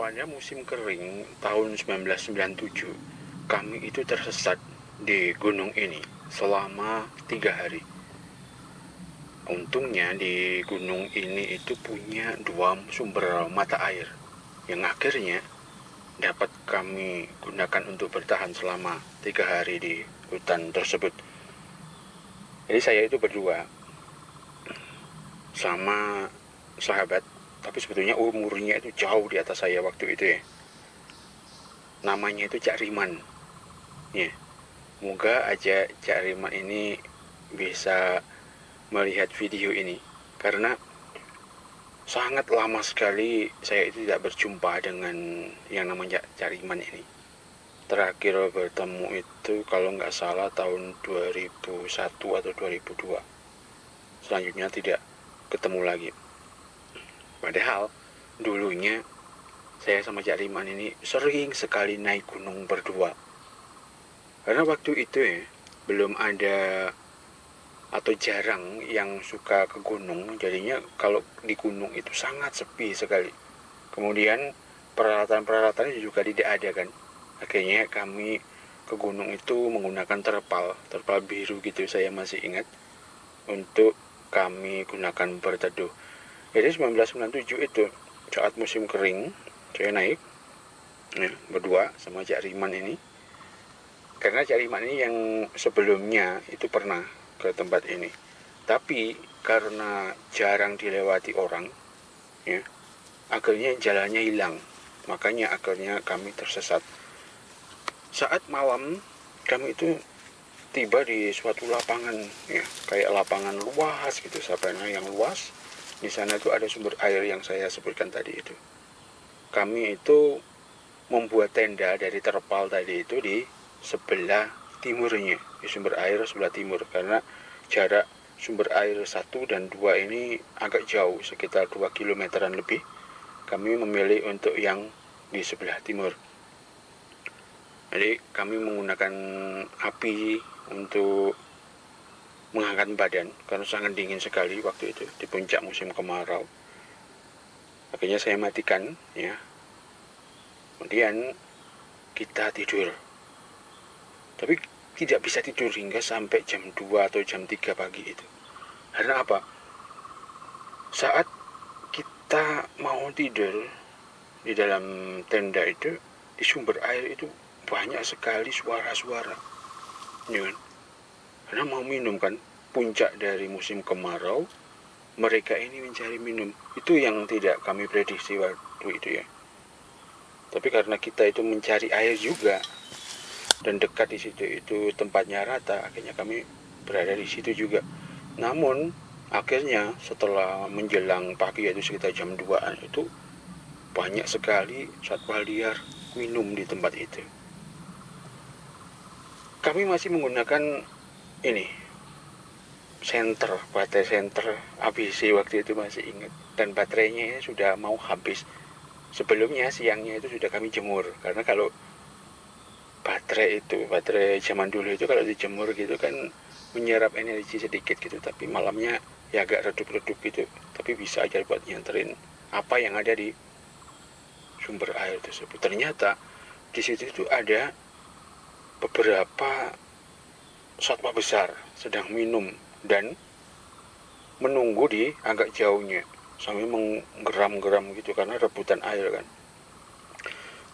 pada musim kering tahun 1997, kami itu tersesat di gunung ini selama 3 hari. Untungnya di gunung ini itu punya 2 sumber mata air yang akhirnya dapat kami gunakan untuk bertahan selama 3 hari di hutan tersebut. Jadi saya itu berdua sama sahabat, tapi sebetulnya umurnya itu jauh di atas saya waktu itu ya. Namanya itu Cak Riman. Ya, moga aja Cak Riman ini bisa melihat video ini, karena sangat lama sekali saya itu tidak berjumpa dengan yang namanya Cak Riman ini. Terakhir bertemu itu kalau nggak salah tahun 2001 atau 2002. Selanjutnya tidak ketemu lagi. Padahal dulunya saya sama Cak Riman ini sering sekali naik gunung berdua. Karena waktu itu ya belum ada atau jarang yang suka ke gunung, jadinya kalau di gunung itu sangat sepi sekali. Kemudian peralatan-peralatannya juga tidak ada kan. Akhirnya kami ke gunung itu menggunakan terpal biru gitu, saya masih ingat, untuk kami gunakan berteduh. Jadi 1997 itu saat musim kering, saya naik ya, berdua sama Cak Riman ini. Karena Cak Riman ini yang sebelumnya itu pernah ke tempat ini, tapi karena jarang dilewati orang ya, akhirnya jalannya hilang, makanya akhirnya kami tersesat. Saat malam kami itu tiba di suatu lapangan ya, kayak lapangan luas gitu, savana yang luas. Di sana itu ada sumber air yang saya sebutkan tadi itu. Kami itu membuat tenda dari terpal tadi itu di sebelah timurnya, di sumber air sebelah timur, karena jarak sumber air 1 dan 2 ini agak jauh, sekitar 2 kilometeran lebih. Kami memilih untuk yang di sebelah timur. Jadi kami menggunakan api untuk menghangatkan badan karena sangat dingin sekali waktu itu di puncak musim kemarau. Akhirnya saya matikan ya. Kemudian kita tidur. Tapi tidak bisa tidur hingga sampai jam 2 atau jam 3 pagi itu. Karena apa? Saat kita mau tidur di dalam tenda itu, di sumber air itu banyak sekali suara-suara. Ya kan? Karena mau minum kan, puncak dari musim kemarau, mereka ini mencari minum. Itu yang tidak kami prediksi waktu itu ya. Tapi karena kita itu mencari air juga, dan dekat di situ itu tempatnya rata, akhirnya kami berada di situ juga. Namun akhirnya setelah menjelang pagi, yaitu sekitar jam 2-an itu, banyak sekali satwa liar minum di tempat itu. Kami masih menggunakan ini baterai senter ABC waktu itu, masih ingat, dan baterainya sudah mau habis. Sebelumnya siangnya itu sudah kami jemur, karena kalau baterai zaman dulu itu kalau dijemur gitu kan menyerap energi sedikit gitu, tapi malamnya ya agak redup-redup gitu, tapi bisa aja buat nyanterin apa yang ada di sumber air tersebut. Ternyata di situ itu ada beberapa satwa besar sedang minum dan menunggu di agak jauhnya sambil menggeram-geram gitu karena rebutan air kan.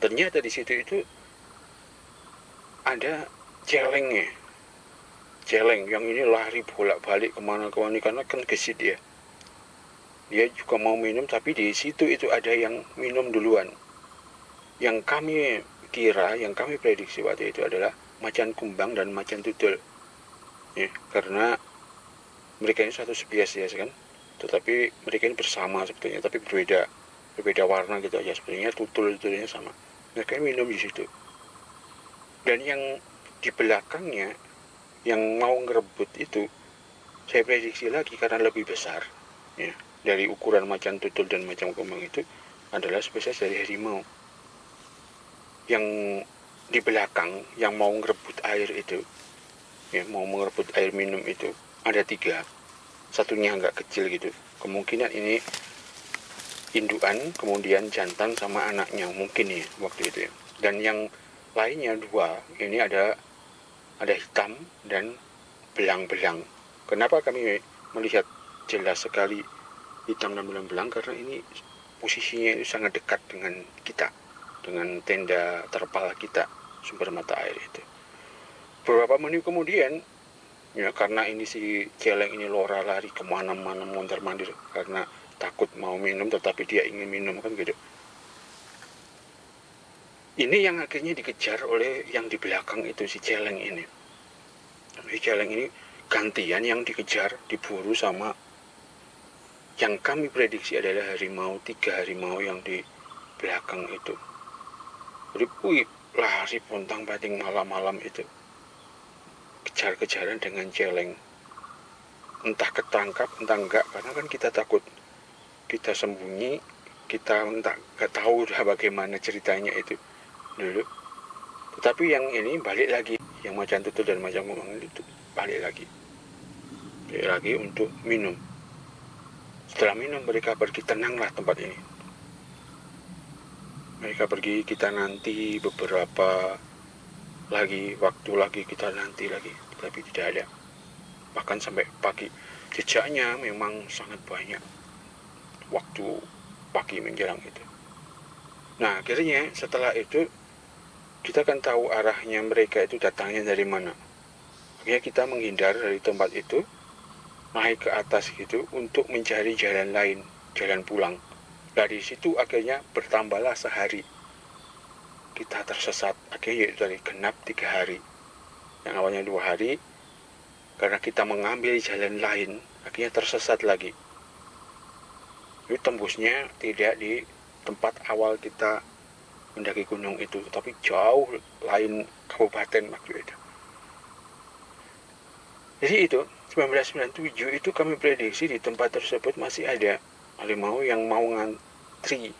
Ternyata di situ itu ada celeng yang ini lari bolak-balik kemana-kemana karena kan gesit dia juga mau minum, tapi di situ itu ada yang minum duluan. Yang kami prediksi waktu itu adalah macan kumbang dan macan tutul ya, karena mereka ini satu spesies kan, tetapi mereka ini bersama sebetulnya, tapi berbeda warna gitu aja. Sebetulnya tutulnya sama, mereka ini minum di situ. Dan yang di belakangnya yang mau ngerebut itu, saya prediksi lagi karena lebih besar ya, dari ukuran macan tutul dan macan kumbang itu adalah spesies dari harimau. Yang di belakang yang mau ngerebut air itu ya, mau ngerebut air minum itu, ada 3. Satunya agak kecil gitu, kemungkinan ini induan, kemudian jantan sama anaknya mungkin ya waktu itu ya. Dan yang lainnya dua ini ada hitam dan belang-belang. Kenapa kami melihat jelas sekali hitam dan belang-belang? Karena ini posisinya itu sangat dekat dengan kita, dengan tenda terpal kita, sumber mata air itu. Beberapa menit kemudian, ya karena ini si celeng ini Lora lari kemana-mana mondar-mandir karena takut mau minum tetapi dia ingin minum kan gitu. Ini yang akhirnya dikejar oleh yang di belakang itu si celeng ini. Si celeng ini gantian yang dikejar, diburu sama yang kami prediksi adalah harimau, 3 harimau yang di belakang itu. Jadi lari pontang-panting malam-malam itu, kejar-kejaran dengan celeng. Entah ketangkap, entah enggak, karena kan kita takut, kita sembunyi, kita entah enggak tahu dah bagaimana ceritanya itu dulu. Tetapi yang ini balik lagi, yang macan tutul dan macan kumang itu balik lagi untuk minum. Setelah minum mereka pergi, tenanglah tempat ini. Mereka pergi, kita nanti beberapa waktu lagi kita nanti lagi, tapi tidak ada. Bahkan sampai pagi, jejaknya memang sangat banyak waktu pagi menjelang itu. Nah akhirnya setelah itu kita kan tahu arahnya mereka itu datangnya dari mana. Akhirnya kita menghindar dari tempat itu, naik ke atas gitu untuk mencari jalan lain, jalan pulang. Dari situ akhirnya bertambahlah sehari. Kita tersesat, akhirnya yaitu dari genap 3 hari. Yang awalnya 2 hari, karena kita mengambil jalan lain, akhirnya tersesat lagi. Itu tembusnya tidak di tempat awal kita mendaki gunung itu, tapi jauh lain kabupaten waktu itu. Jadi itu 1997 itu kami prediksi di tempat tersebut masih ada harimau yang mau ngantri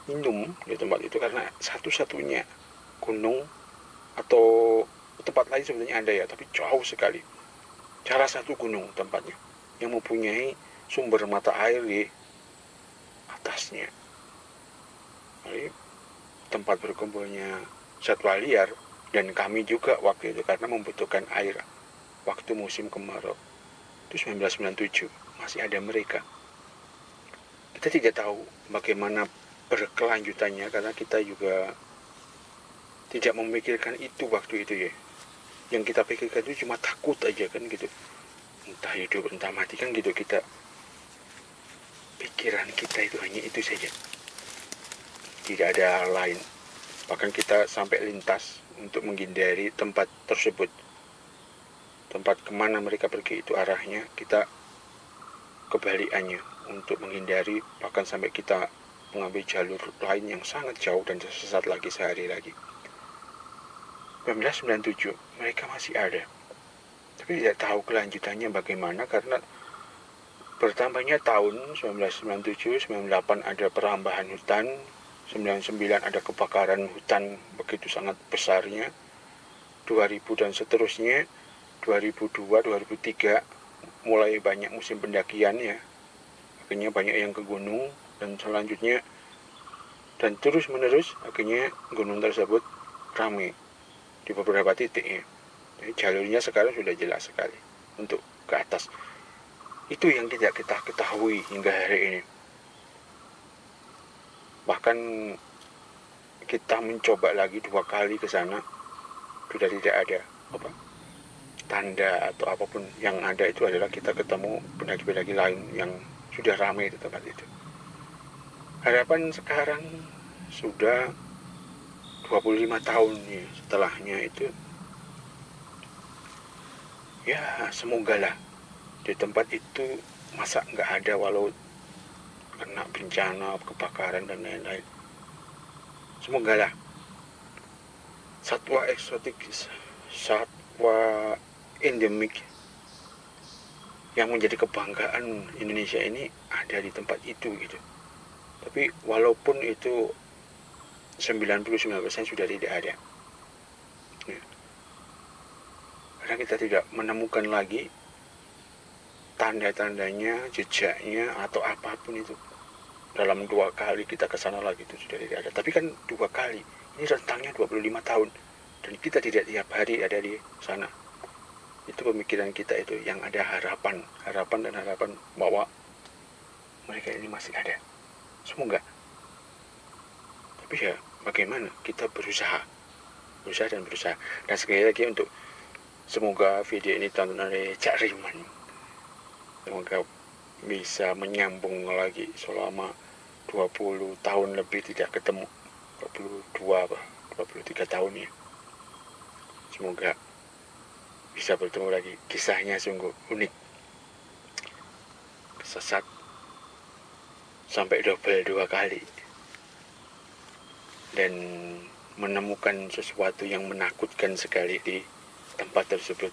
minum di tempat itu, karena satu-satunya gunung atau tempat lain sebenarnya ada ya, tapi jauh sekali. Salah satu gunung tempatnya yang mempunyai sumber mata air di atasnya. Jadi tempat berkumpulnya satwa liar, dan kami juga waktu itu karena membutuhkan air waktu musim kemarau. Itu 1997 masih ada mereka. Kita tidak tahu bagaimana berkelanjutannya karena kita juga tidak memikirkan itu waktu itu ya. Yang kita pikirkan itu cuma takut aja kan gitu. Entah hidup entah mati kan gitu, kita pikiran kita itu hanya itu saja. Tidak ada hal lain. Bahkan kita sampai lintas untuk menghindari tempat tersebut. Tempat kemana mereka pergi itu arahnya, kita kebalikannya untuk menghindari, bahkan sampai kita mengambil jalur lain yang sangat jauh dan tersesat lagi sehari lagi. 1997 mereka masih ada, tapi tidak tahu kelanjutannya bagaimana karena bertambahnya tahun 1997, 98 ada perambahan hutan, 99 ada kebakaran hutan begitu sangat besarnya, 2000 dan seterusnya, 2002, 2003 mulai banyak musim pendakian ya, akhirnya banyak yang ke gunung, dan selanjutnya dan terus menerus akhirnya gunung tersebut ramai di beberapa titik ya. Jadi jalurnya sekarang sudah jelas sekali untuk ke atas. Itu yang tidak kita ketahui hingga hari ini. Bahkan kita mencoba lagi 2 kali ke sana, sudah tidak ada tanda atau apapun. Yang ada itu adalah kita ketemu pendaki-pendaki lain yang sudah ramai di tempat itu. Harapan sekarang sudah 25 tahun ya, setelahnya itu ya semoga lah di tempat itu masa nggak ada walau kena bencana, kebakaran dan lain-lain. Semoga lah satwa eksotik, satwa endemik yang menjadi kebanggaan Indonesia ini ada di tempat itu gitu. Tapi walaupun itu 99% sudah tidak ada ya. Karena kita tidak menemukan lagi tanda-tandanya, jejaknya atau apapun itu. dalam 2 kali kita ke sana lagi itu sudah tidak ada. Tapi kan 2 kali, ini rentangnya 25 tahun dan kita tidak tiap hari ada di sana. Itu pemikiran kita itu yang ada harapan dan harapan bahwa mereka ini masih ada. Semoga. Tapi ya bagaimana, kita berusaha dan berusaha. Dan sekali lagi untuk semoga video ini tonton oleh Cak Riman, semoga bisa menyambung lagi selama 20 tahun lebih tidak ketemu, 23 tahun ya. Semoga bisa bertemu lagi. Kisahnya sungguh unik, kesesat sampai double 2 kali dan menemukan sesuatu yang menakutkan sekali di tempat tersebut.